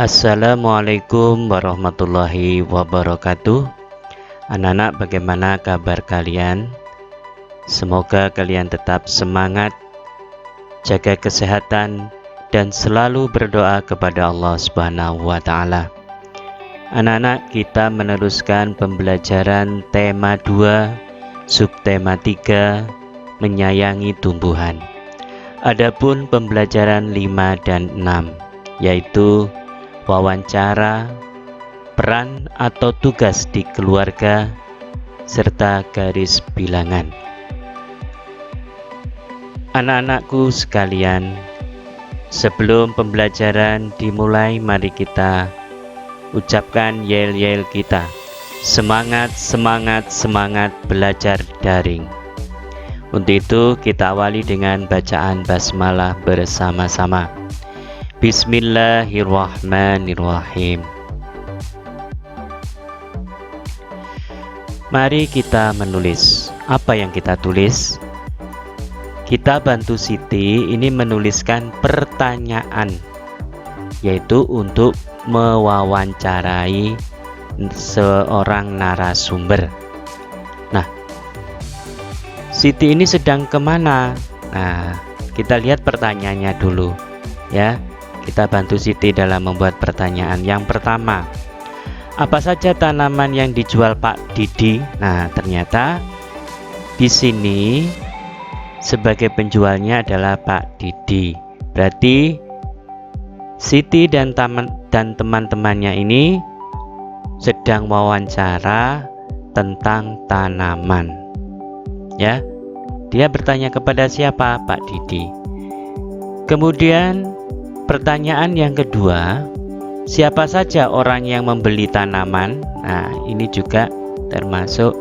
Assalamualaikum warahmatullahi wabarakatuh. Anak-anak, bagaimana kabar kalian? Semoga kalian tetap semangat, jaga kesehatan, dan selalu berdoa kepada Allah Subhanahu wa Ta'ala. Anak-anak, kita meneruskan pembelajaran tema 2, subtema 3, menyayangi tumbuhan. Adapun pembelajaran 5 dan 6, yaitu wawancara, peran atau tugas di keluarga, serta garis bilangan. Anak-anakku sekalian, sebelum pembelajaran dimulai, mari kita ucapkan yel-yel kita. Semangat, semangat, semangat belajar daring. Untuk itu kita awali dengan bacaan basmalah bersama-sama. Bismillahirrahmanirrahim. Mari kita menulis. Apa yang kita tulis? Kita bantu Siti ini menuliskan pertanyaan, yaitu untuk mewawancarai seorang narasumber. Nah, Siti ini sedang kemana? Nah, kita lihat pertanyaannya dulu, ya. Kita bantu Siti dalam membuat pertanyaan. Yang pertama, apa saja tanaman yang dijual Pak Didi? Nah, ternyata di sini sebagai penjualnya adalah Pak Didi. Berarti Siti dan teman-temannya ini sedang wawancara tentang tanaman. Ya, dia bertanya kepada siapa? Pak Didi. Kemudian pertanyaan yang kedua, siapa saja orang yang membeli tanaman? Nah, ini juga termasuk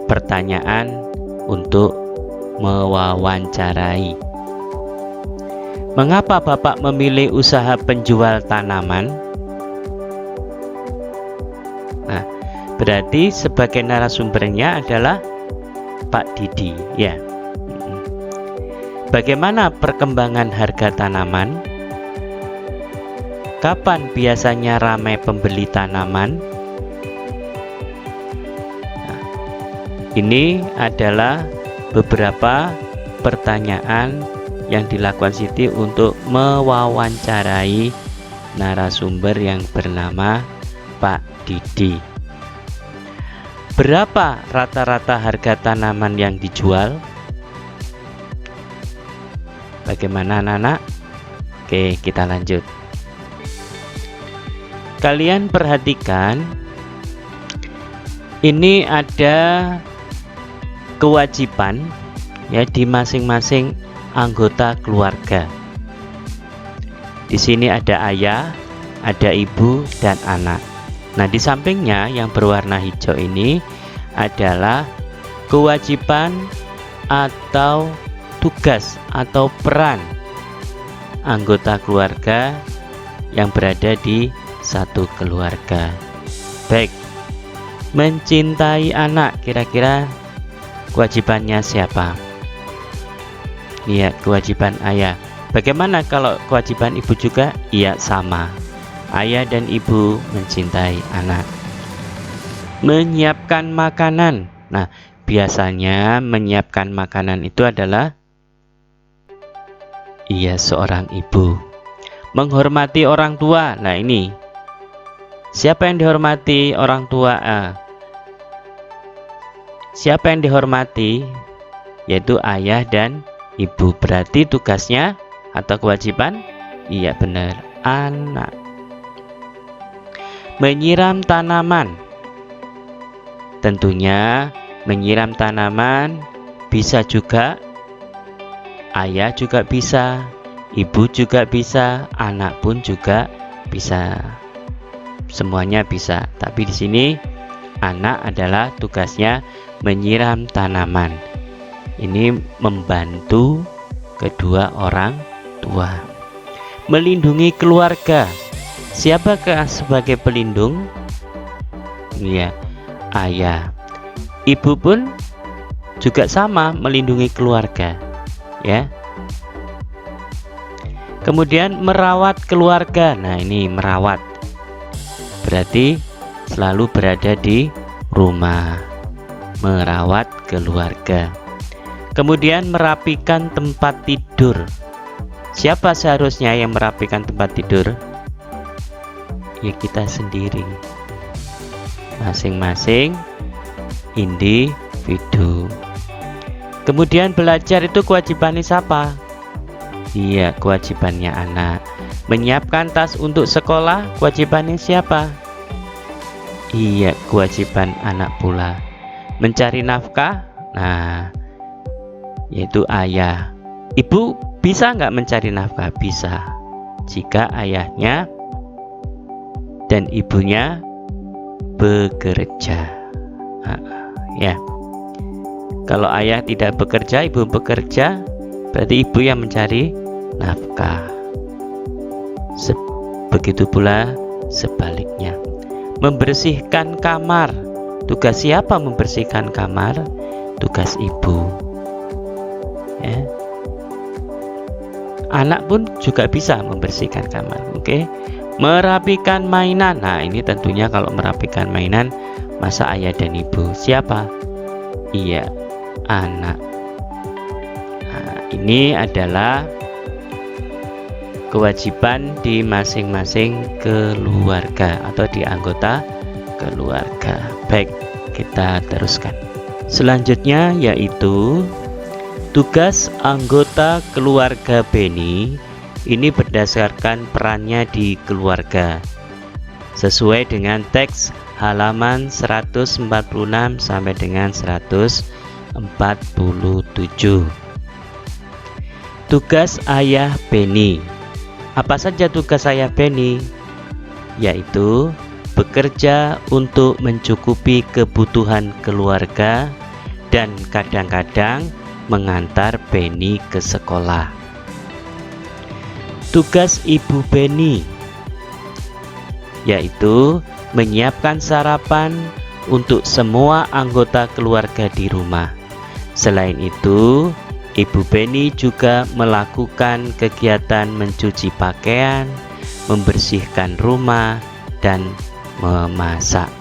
pertanyaan untuk mewawancarai. Mengapa Bapak memilih usaha penjual tanaman? Nah, berarti sebagai narasumbernya adalah Pak Didi, ya. Bagaimana perkembangan harga tanaman? Kapan biasanya ramai pembeli tanaman? Nah, ini adalah beberapa pertanyaan yang dilakukan Siti untuk mewawancarai narasumber yang bernama Pak Didi. Berapa rata-rata harga tanaman yang dijual? Bagaimana anak-anak? Oke, kita lanjut. Kalian perhatikan, ini ada kewajiban ya di masing-masing anggota keluarga. Di sini ada ayah, ada ibu, dan anak. Nah, di sampingnya yang berwarna hijau ini adalah kewajiban atau tugas atau peran anggota keluarga yang berada di satu keluarga. Baik, mencintai anak, kira-kira kewajibannya siapa? Iya, kewajiban ayah. Bagaimana kalau kewajiban ibu juga? Iya, sama. Ayah dan ibu mencintai anak. Menyiapkan makanan. Nah, biasanya menyiapkan makanan itu adalah seorang ibu. Menghormati orang tua. Nah, ini siapa yang dihormati? Orang tua. Siapa yang dihormati? Yaitu ayah dan ibu. Berarti tugasnya atau kewajiban? Iya, benar, anak. Menyiram tanaman. Tentunya menyiram tanaman bisa juga ayah juga bisa, ibu juga bisa, anak pun juga bisa. Semuanya bisa. Tapi di sini anak adalah tugasnya menyiram tanaman. Ini membantu kedua orang tua. Melindungi keluarga. Siapakah sebagai pelindung? Ya, ayah. Ibu pun juga sama melindungi keluarga, ya. Kemudian merawat keluarga. Nah, ini merawat berarti selalu berada di rumah, merawat keluarga. Kemudian merapikan tempat tidur. Siapa seharusnya yang merapikan tempat tidur? Ya kita sendiri, masing-masing individu. Kemudian belajar itu kewajibannya siapa? Iya, kewajibannya anak. Menyiapkan tas untuk sekolah, kewajibannya siapa? Iya, kewajiban anak pula. Mencari nafkah, nah, yaitu ayah. Ibu bisa nggak mencari nafkah? Bisa, jika ayahnya dan ibunya bekerja. Ya, kalau ayah tidak bekerja, ibu bekerja, berarti ibu yang mencari nafkah. Begitu pula sebaliknya. Membersihkan kamar, tugas siapa membersihkan kamar? Tugas ibu. Ya. Anak pun juga bisa membersihkan kamar. Oke. Merapikan mainan. Nah, ini tentunya kalau merapikan mainan, masa ayah dan ibu? Siapa? Iya, anak. Nah, ini adalah kewajiban di masing-masing keluarga atau di anggota keluarga. Baik, kita teruskan. Selanjutnya yaitu tugas anggota keluarga Beni. Ini berdasarkan perannya di keluarga sesuai dengan teks halaman 146 sampai dengan 147. Tugas ayah Beni. Apa saja tugas ayah Beni? Yaitu bekerja untuk mencukupi kebutuhan keluarga dan kadang-kadang mengantar Beni ke sekolah. Tugas ibu Beni yaitu menyiapkan sarapan untuk semua anggota keluarga di rumah. Selain itu, Ibu Beni juga melakukan kegiatan mencuci pakaian, membersihkan rumah, dan memasak.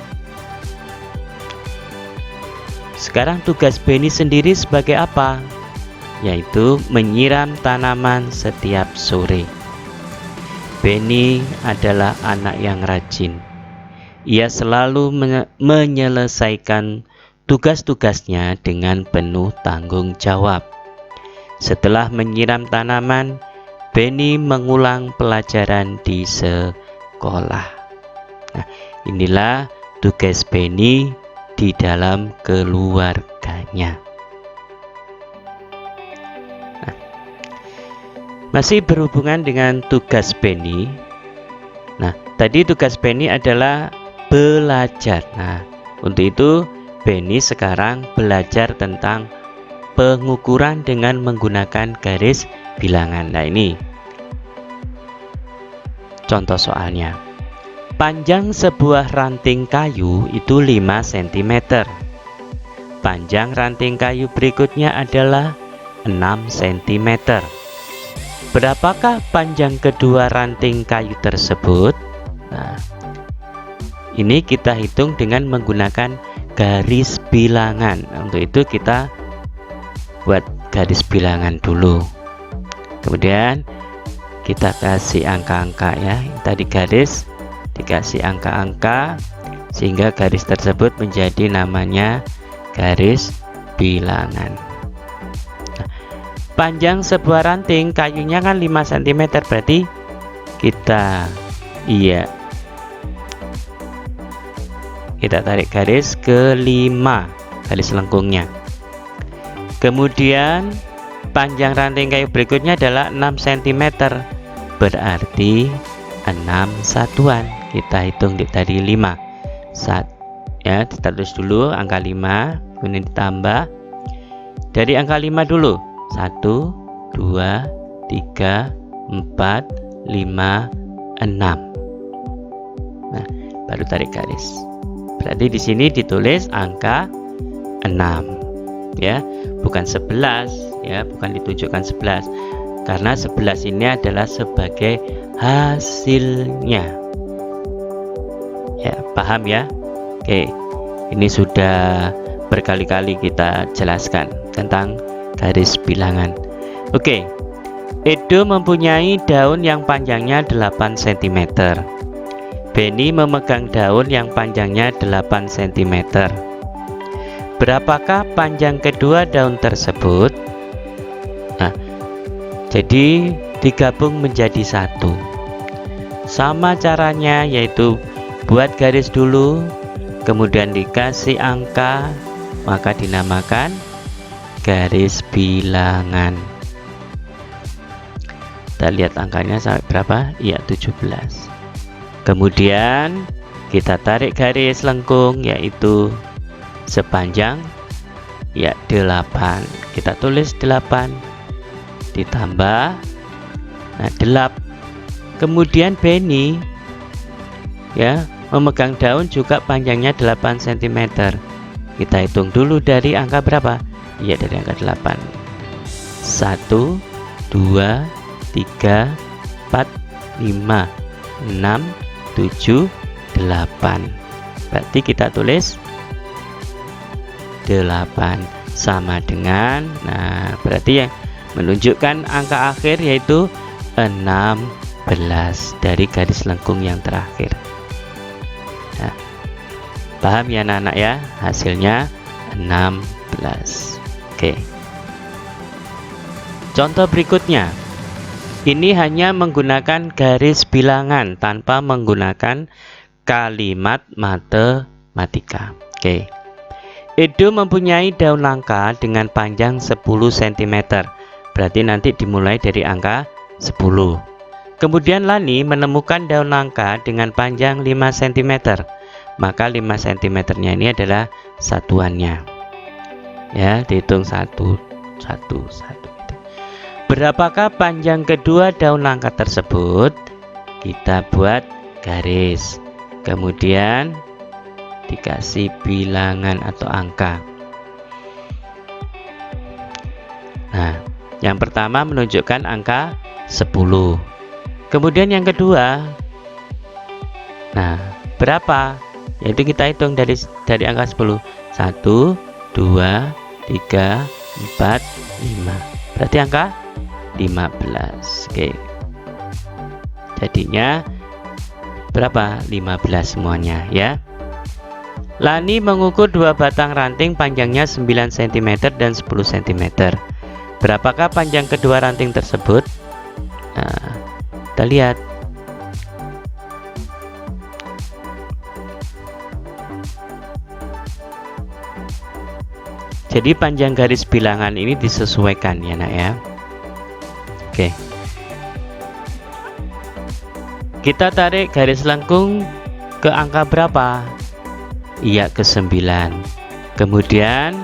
Sekarang tugas Beni sendiri sebagai apa? Yaitu menyiram tanaman setiap sore. Beni adalah anak yang rajin. Ia selalu menyelesaikan tugas-tugasnya dengan penuh tanggung jawab. Setelah menyiram tanaman, Beni mengulang pelajaran di sekolah. Nah, inilah tugas Beni di dalam keluarganya. Nah, masih berhubungan dengan tugas Beni. Nah, tadi tugas Beni adalah belajar. Nah, untuk itu Beni sekarang belajar tentang pengukuran dengan menggunakan garis bilangan. Nah, ini contoh soalnya. Panjang sebuah ranting kayu itu 5 cm. Panjang ranting kayu berikutnya adalah 6 cm. Berapakah panjang kedua ranting kayu tersebut? Nah, ini kita hitung dengan menggunakan garis bilangan. Untuk itu kita buat garis bilangan dulu. Kemudian kita kasih angka-angka ya. Tadi garis dikasih angka-angka sehingga garis tersebut menjadi namanya garis bilangan. Nah, panjang sebuah ranting kayunya kan 5 cm, berarti kita tarik garis ke 5, garis lengkungnya. Kemudian panjang ranting kayu berikutnya adalah 6 cm, berarti 6 satuan. Kita hitung tadi 5. Ya, kita tulis dulu angka 5, kemudian ditambah dari angka 5 dulu. 1, 2, 3, 4, 5, 6. Nah, baru tarik garis. Berarti di sini ditulis angka 6. Ya, bukan 11 ya, bukan ditunjukkan 11. karena 11 ini adalah sebagai hasilnya. Ya, paham ya? Oke, ini sudah berkali-kali kita jelaskan tentang garis bilangan. Oke, Edo mempunyai daun yang panjangnya 8 cm. Benny memegang daun yang panjangnya 8 cm. Berapakah panjang kedua daun tersebut? Nah, jadi digabung menjadi satu. Sama caranya, yaitu buat garis dulu, kemudian dikasih angka, maka dinamakan garis bilangan. Kita lihat angkanya sampai berapa? Ya, 17. Kemudian kita tarik garis lengkung, yaitu sepanjang ya 8. Kita tulis 8 ditambah 8. Kemudian Benny ya memegang daun juga panjangnya 8 cm. Kita hitung dulu dari angka berapa? Ya, dari angka 8. 1 2 3 4 5 6 7 8. Berarti kita tulis 8 sama dengan, nah berarti yang menunjukkan angka akhir yaitu 16 dari garis lengkung yang terakhir. Nah, paham ya anak-anak ya? Hasilnya 16. Oke. Contoh berikutnya. Ini hanya menggunakan garis bilangan tanpa menggunakan kalimat matematika. Oke. Edo mempunyai daun langka dengan panjang 10 cm. Berarti nanti dimulai dari angka 10. Kemudian Lani menemukan daun langka dengan panjang 5 cm. Maka 5 cm-nya ini adalah satuannya. Ya, dihitung 1 1 1. Berapakah panjang kedua daun langka tersebut? Kita buat garis. Kemudian dikasih bilangan atau angka. Nah, yang pertama menunjukkan angka 10. Kemudian yang kedua, nah berapa? Yaitu kita hitung dari angka 10. 1 2 3 4 5. Berarti angka 15. Oke. Jadinya berapa? 15 semuanya ya. Lani mengukur 2 batang ranting panjangnya 9 cm dan 10 cm. Berapakah panjang kedua ranting tersebut? Nah, kita lihat. Jadi panjang garis bilangan ini disesuaikan ya nak ya. Oke. Kita tarik garis lengkung ke angka berapa? Iya, ke 9. Kemudian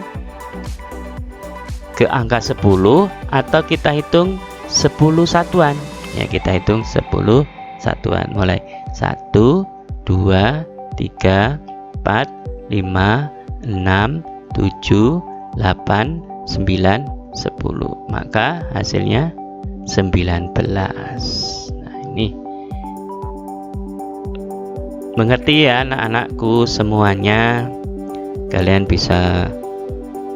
ke angka 10 atau kita hitung 10 satuan. Ya, kita hitung 10 satuan. Mulai 1 2 3 4 5 6 7 8 9 10. Maka hasilnya 19. Nah, ini mengerti ya anak-anakku semuanya. Kalian bisa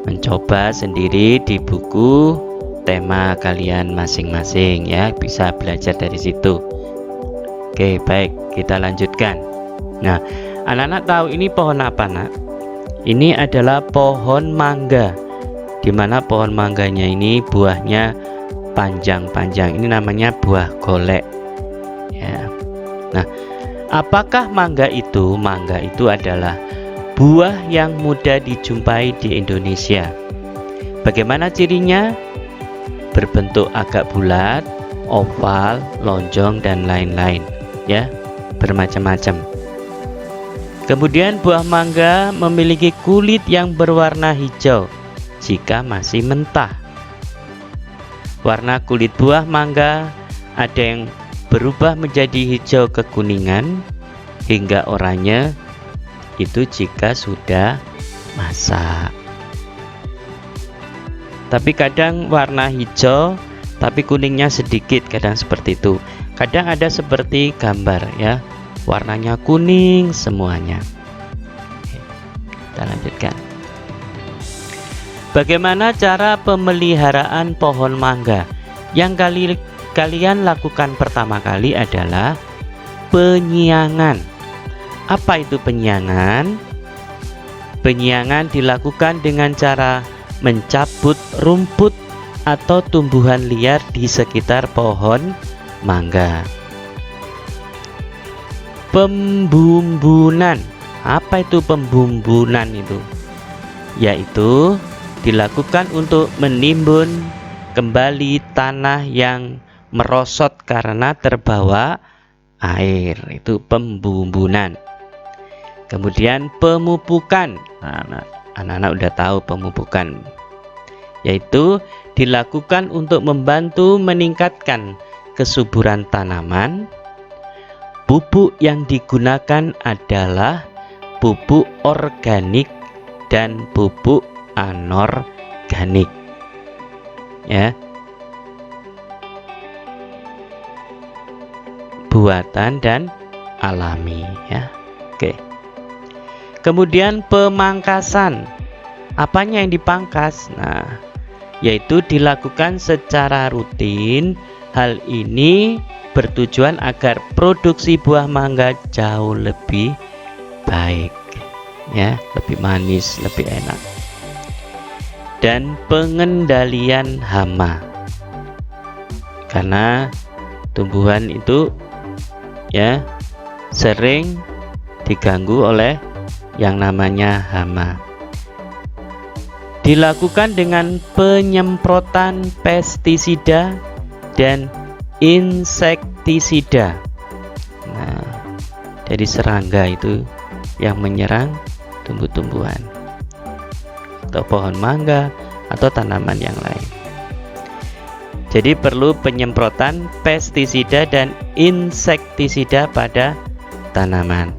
mencoba sendiri di buku tema kalian masing-masing ya, bisa belajar dari situ. Oke, baik, kita lanjutkan. Nah, anak-anak tahu ini pohon apa nak? Ini adalah pohon mangga, dimana pohon mangganya ini buahnya panjang-panjang. Ini namanya buah golek ya. Nah, apakah mangga itu? Mangga itu adalah buah yang mudah dijumpai di Indonesia. Bagaimana cirinya? Berbentuk agak bulat, oval, lonjong, dan lain-lain ya, bermacam-macam. Kemudian buah mangga memiliki kulit yang berwarna hijau jika masih mentah. Warna kulit buah mangga ada yang berubah menjadi hijau kekuningan hingga oranye, itu jika sudah masak. Tapi kadang warna hijau tapi kuningnya sedikit, kadang seperti itu. Kadang ada seperti gambar ya, warnanya kuning semuanya. Oke, kita lanjutkan. Bagaimana cara pemeliharaan pohon mangga? Yang kalian lakukan pertama kali adalah penyiangan. Apa itu penyiangan? Penyiangan dilakukan dengan cara mencabut rumput atau tumbuhan liar di sekitar pohon mangga. Pembumbunan. Apa itu pembumbunan itu? Yaitu dilakukan untuk menimbun kembali tanah yang merosot karena terbawa air. Itu pembumbunan. Kemudian pemupukan. Anak-anak udah tahu pemupukan, yaitu dilakukan untuk membantu meningkatkan kesuburan tanaman. Pupuk yang digunakan adalah pupuk organik dan pupuk anorganik. Ya. Buatan dan alami ya. Oke. Kemudian pemangkasan. Apanya yang dipangkas? Nah, yaitu dilakukan secara rutin. Hal ini bertujuan agar produksi buah mangga jauh lebih baik ya, lebih manis, lebih enak. Dan pengendalian hama, karena tumbuhan itu ya sering diganggu oleh yang namanya hama. Dilakukan dengan penyemprotan pestisida dan insektisida. Nah, jadi serangga itu yang menyerang tumbuh-tumbuhan atau pohon mangga atau tanaman yang lain. Jadi perlu penyemprotan pestisida dan insektisida pada tanaman.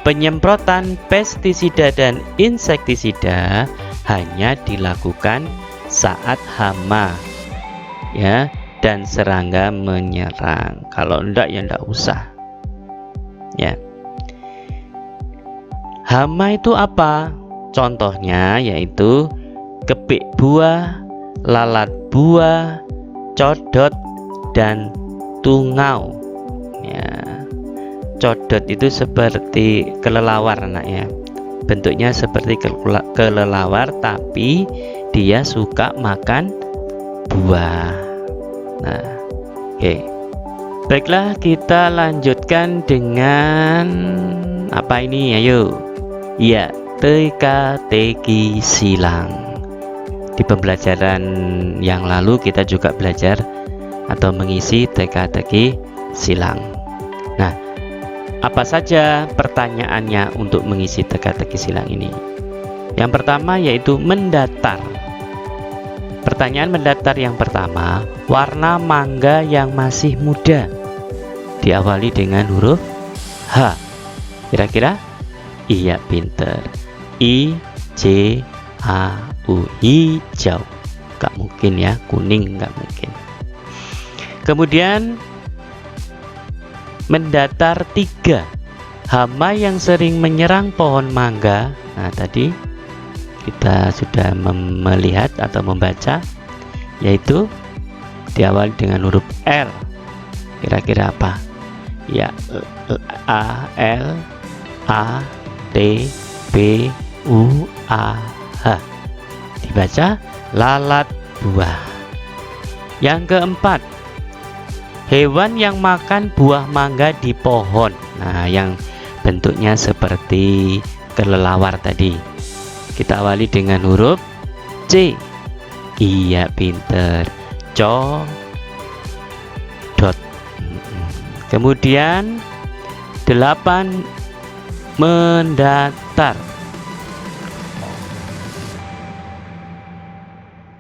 Penyemprotan pestisida dan insektisida hanya dilakukan saat hama ya dan serangga menyerang. Kalau enggak ya enggak usah. Ya. Hama itu apa? Contohnya yaitu kepik buah, lalat buah, codot, dan tungau. Ya. Codot itu seperti kelelawar anaknya. Bentuknya seperti kelelawar tapi dia suka makan buah. Nah, oke. Baiklah, kita lanjutkan dengan apa ini? Ayo. Ya, teka-teki silang. Di pembelajaran yang lalu kita juga belajar atau mengisi teka-teki silang. Nah, apa saja pertanyaannya untuk mengisi teka-teki silang ini? Yang pertama yaitu mendatar. Pertanyaan mendatar yang pertama, warna mangga yang masih muda. Diawali dengan huruf H. Kira-kira? Iya, pinter. I, J, A, U. Hijau. Gak mungkin ya, kuning gak mungkin. Kemudian mendatar 3. Hama yang sering menyerang pohon mangga. Nah, tadi kita sudah melihat atau membaca, yaitu diawali dengan huruf L. Kira-kira apa? Ya, A, L, A, T, B, U, A, H. Dibaca lalat buah. Yang keempat, hewan yang makan buah mangga di pohon. Nah, yang bentuknya seperti kelelawar tadi. Kita awali dengan huruf C. Iya, pinter. Codot. Kemudian 8, mendatar.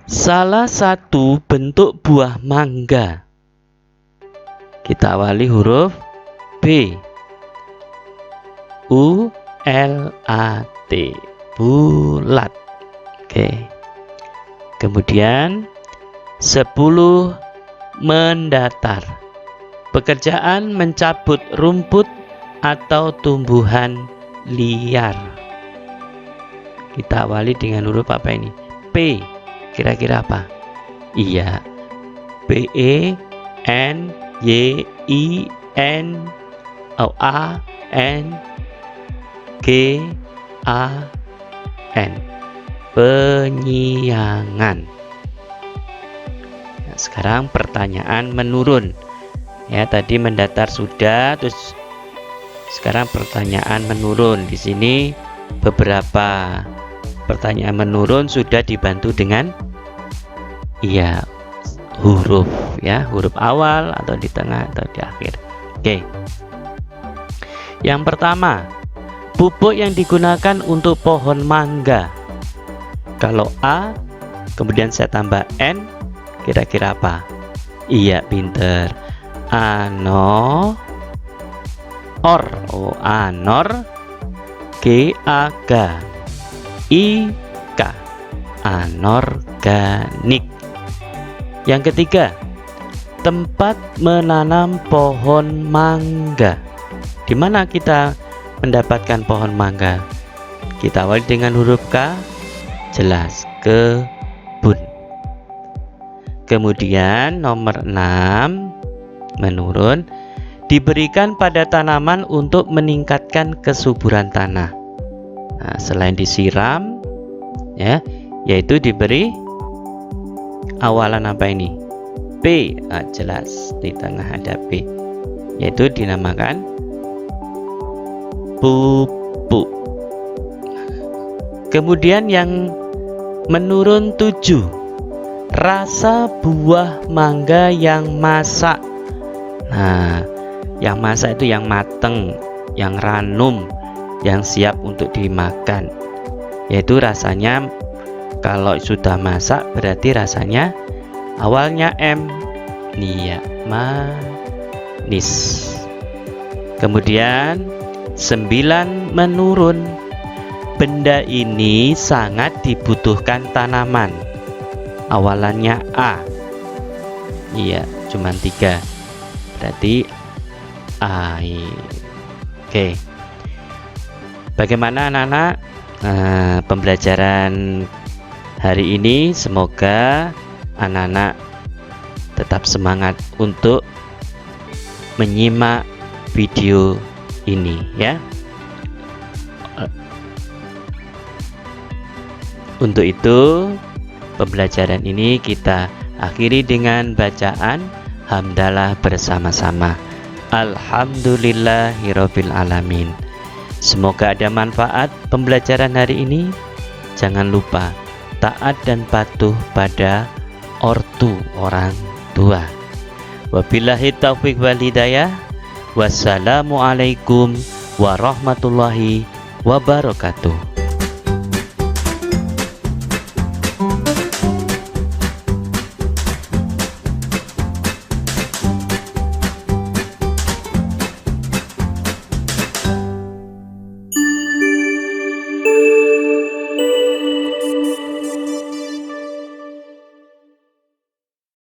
Salah satu bentuk buah mangga. Kita awali huruf B. U, L, A, T. Bulat. Oke. Kemudian 10 mendatar. Pekerjaan mencabut rumput atau tumbuhan liar. Kita awali dengan huruf apa ini? P. Kira-kira apa? Iya, P E N Y I N A N G A N. Penyiangan. Nah, sekarang pertanyaan menurun. Ya, tadi mendatar sudah, terus sekarang pertanyaan menurun. Di sini beberapa pertanyaan menurun sudah dibantu dengan huruf, ya, huruf awal atau di tengah atau di akhir. Oke. Yang pertama, pupuk yang digunakan untuk pohon mangga. Kalau A, kemudian saya tambah N, kira-kira apa? Iya, pinter. Anor, anor, G-A-G, I-K, anorganik. Yang ketiga, tempat menanam pohon mangga. Di mana kita mendapatkan pohon mangga? Kita awali dengan huruf K, jelas, kebun. Kemudian nomor 6 menurun, diberikan pada tanaman untuk meningkatkan kesuburan tanah. Nah, selain disiram, ya, yaitu diberi awalan apa ini? P. Jelas, di tengah ada P, yaitu dinamakan pupuk. Kemudian yang menurun 7, rasa buah mangga yang masak. Nah, yang masak itu yang mateng, yang ranum, yang siap untuk dimakan. Yaitu rasanya, kalau sudah masak berarti rasanya awalnya M. Nia, manis. Kemudian 9 menurun, benda ini sangat dibutuhkan tanaman. Awalannya A. Iya, cuma 3. Berarti air. Oke. Bagaimana anak-anak pembelajaran hari ini? Semoga anak-anak tetap semangat untuk menyimak video ini, ya. Untuk itu, pembelajaran ini kita akhiri dengan bacaan hamdalah bersama-sama. Alhamdulillahirabbil alamin. Semoga ada manfaat pembelajaran hari ini. Jangan lupa taat dan patuh pada ortu, orang tua. Wabillahi taufiq wal hidayah. Wassalamualaikum warahmatullahi wabarakatuh.